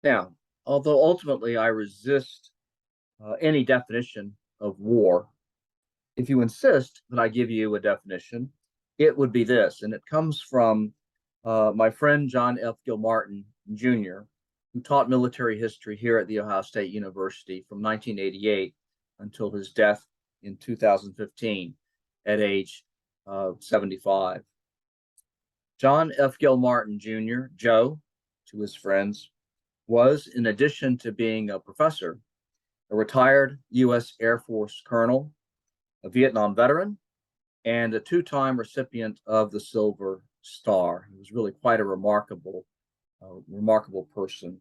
Now, although ultimately I resist any definition of war, if you insist that I give you a definition, it would be this, and it comes from my friend John F. Gilmartin Jr., who taught military history here at The Ohio State University from 1988 until his death in 2015 at age 75. John F. Gilmartin Jr., Joe, to his friends, was, in addition to being a professor, a retired U.S. Air Force colonel, a Vietnam veteran, and a two-time recipient of the Silver Star. He was really quite a remarkable person.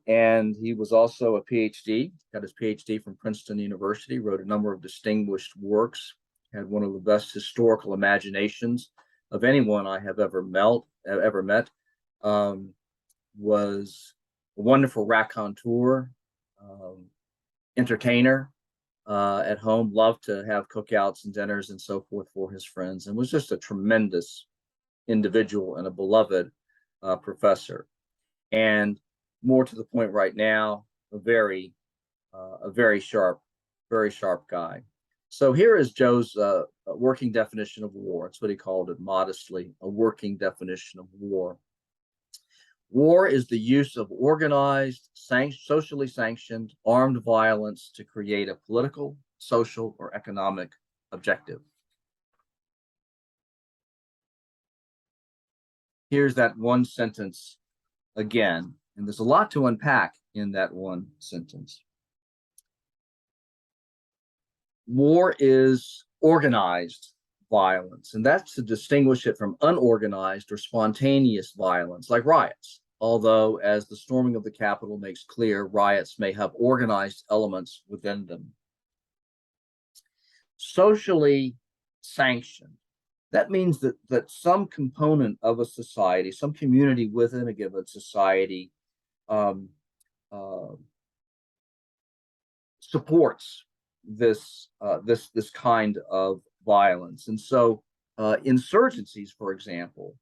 And he was also a PhD, got his PhD from Princeton University, wrote a number of distinguished works, had one of the best historical imaginations of anyone I have ever met. Was a wonderful raconteur, entertainer, at home, loved to have cookouts and dinners and so forth for his friends, and was just a tremendous individual and a beloved professor. And more to the point right now, a very sharp guy. So here is Joe's working definition of war. It's what he called it modestly, a working definition of war. War is the use of organized, socially sanctioned armed violence to create a political, social, or economic objective. Here's that one sentence again, and there's a lot to unpack in that one sentence. War is organized violence, and that's to distinguish it from unorganized or spontaneous violence like riots. Although, as the storming of the Capitol makes clear, riots may have organized elements within them. Socially sanctioned. That means that some component of a society, some community within a given society, supports this kind of violence. And so insurgencies, for example,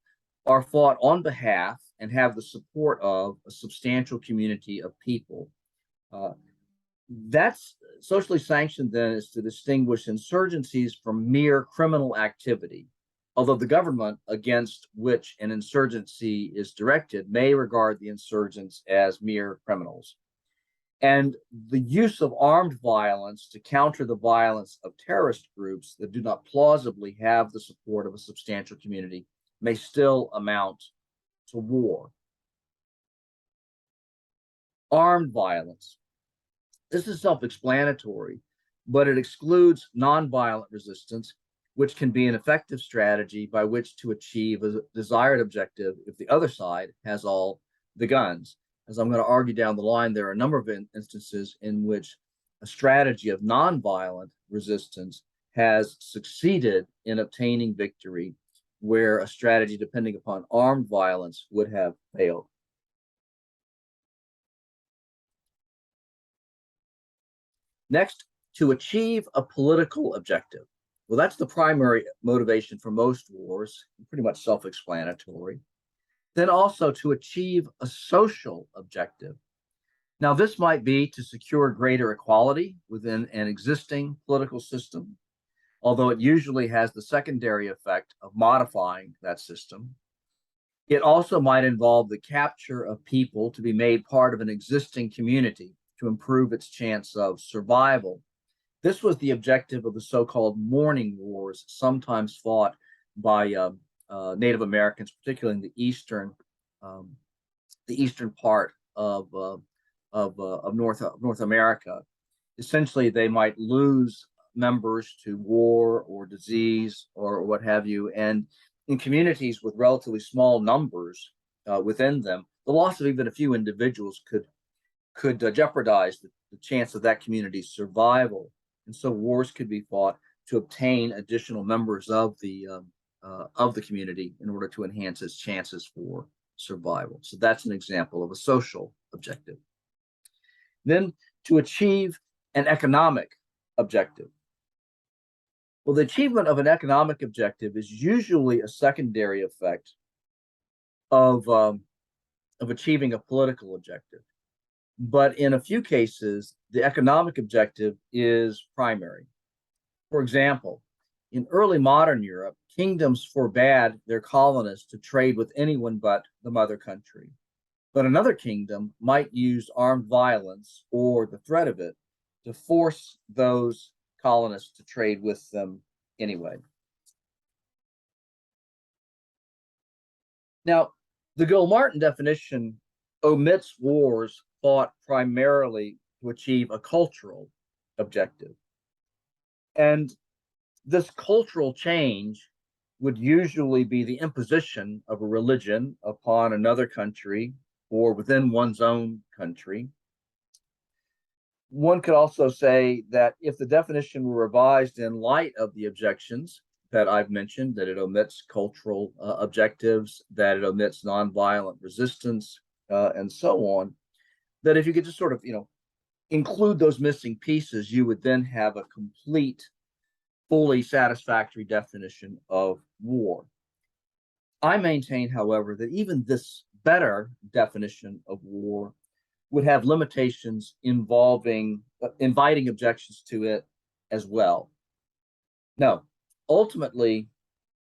are fought on behalf and have the support of a substantial community of people. That's socially sanctioned, then, is to distinguish insurgencies from mere criminal activity, although the government against which an insurgency is directed may regard the insurgents as mere criminals. And the use of armed violence to counter the violence of terrorist groups that do not plausibly have the support of a substantial community may still amount to war. Armed violence. This is self-explanatory, but it excludes nonviolent resistance, which can be an effective strategy by which to achieve a desired objective if the other side has all the guns. As I'm going to argue down the line, there are a number of instances in which a strategy of nonviolent resistance has succeeded in obtaining victory, where a strategy depending upon armed violence would have failed. Next, to achieve a political objective. Well, that's the primary motivation for most wars, pretty much self-explanatory. Then also to achieve a social objective. Now, this might be to secure greater equality within an existing political system, although it usually has the secondary effect of modifying that system. It also might involve the capture of people to be made part of an existing community to improve its chance of survival. This was the objective of the so-called Morning Wars, sometimes fought by Native Americans, particularly in the eastern part of North America. Essentially, they might lose members to war or disease or what have you, and in communities with relatively small numbers within them, the loss of even a few individuals could jeopardize the chance of that community's survival. And so wars could be fought to obtain additional members of the community in order to enhance its chances for survival. So that's an example of a social objective. Then to achieve an economic objective. Well, the achievement of an economic objective is usually a secondary effect of of achieving a political objective. But in a few cases, the economic objective is primary. For example, in early modern Europe, kingdoms forbade their colonists to trade with anyone but the mother country. But another kingdom might use armed violence or the threat of it to force those colonists to trade with them anyway. Now, the Gilmartin definition omits wars fought primarily to achieve a cultural objective. And this cultural change would usually be the imposition of a religion upon another country or within one's own country. One could also say that if the definition were revised in light of the objections that I've mentioned, that it omits cultural objectives, that it omits nonviolent resistance, and so on, that if you could just sort of, include those missing pieces, you would then have a complete, fully satisfactory definition of war. I maintain, however, that even this better definition of war would have limitations involving inviting objections to it as well. No, ultimately,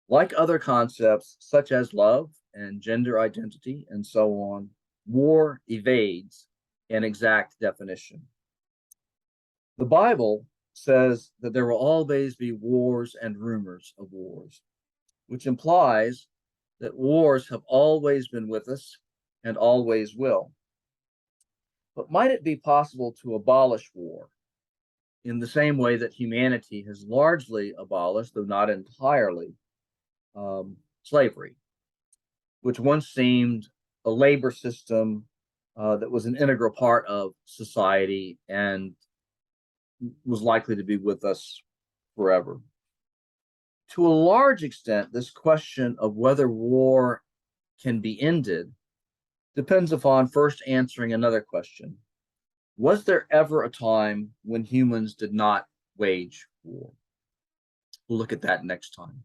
like other concepts such as love and gender identity and so on, war evades an exact definition. The Bible says that there will always be wars and rumors of wars, which implies that wars have always been with us and always will. But might it be possible to abolish war in the same way that humanity has largely abolished, though not entirely, slavery, which once seemed a labor system that was an integral part of society and was likely to be with us forever? To a large extent, this question of whether war can be ended depends upon first answering another question. Was there ever a time when humans did not wage war? We'll look at that next time.